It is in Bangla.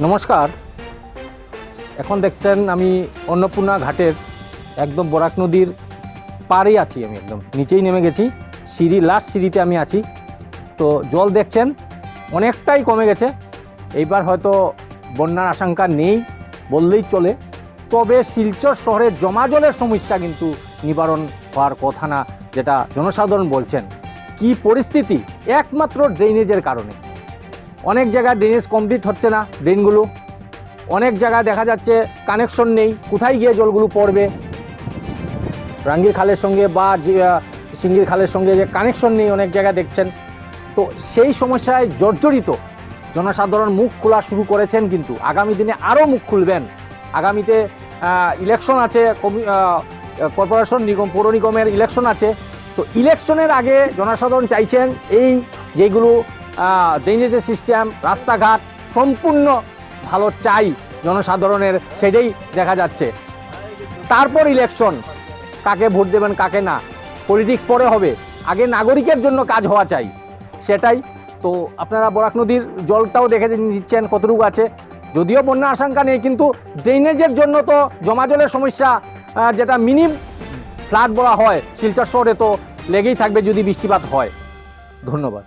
নমস্কার। এখন দেখছেন আমি অন্নপূর্ণা ঘাটের একদম বরাক নদীর পাড়েই আছি। আমি একদম নিচেই নেমে গেছি, লাস্ট সিঁড়িতে আমি আছি। তো জল দেখছেন অনেকটাই কমে গেছে। এইবার হয়তো বন্যার আশঙ্কা নেই বললেই চলে। তবে শিলচর শহরের জমা জলের সমস্যা কিন্তু নিবারণ হওয়ার কথা না, যেটা জনসাধারণ বলছেন। কি পরিস্থিতি? একমাত্র ড্রেনেজের কারণে। অনেক জায়গায় ড্রেনেজ কমপ্লিট হচ্ছে না, ড্রেনগুলো অনেক জায়গায় দেখা যাচ্ছে কানেকশন নেই। কোথায় গিয়ে জলগুলো পড়বে? রাঙ্গির খালের সঙ্গে বা সিঙ্গির খালের সঙ্গে যে কানেকশন নেই অনেক জায়গায় দেখছেন। তো সেই সমস্যায় জর্জরিত জনসাধারণ মুখ খোলা শুরু করেছেন, কিন্তু আগামী দিনে আরও মুখ খুলবেন। আগামীতে ইলেকশন আছে, কর্পোরেশন নিগম, পৌর নিগমের ইলেকশন আছে। তো ইলেকশনের আগে জনসাধারণ চাইছেন এই যেগুলো ড্রেনেজের সিস্টেম, রাস্তাঘাট সম্পূর্ণ ভালো চাই জনসাধারণের, সেটাই দেখা যাচ্ছে। তারপর ইলেকশন, কাকে ভোট দেবেন কাকে না, পলিটিক্স পরে হবে। আগে নাগরিকের জন্য কাজ হওয়া চাই, সেটাই। তো আপনারা বরাক নদীর জলটাও দেখে নিচ্ছেন কতটুকু আছে। যদিও বন্যা আশঙ্কা নেই, কিন্তু ড্রেনেজের জন্য তো জমা জলের সমস্যা, যেটা মিনি ফ্লাড বলা হয়, শিলচর শহরে তো লেগেই থাকবে যদি বৃষ্টিপাত হয়। ধন্যবাদ।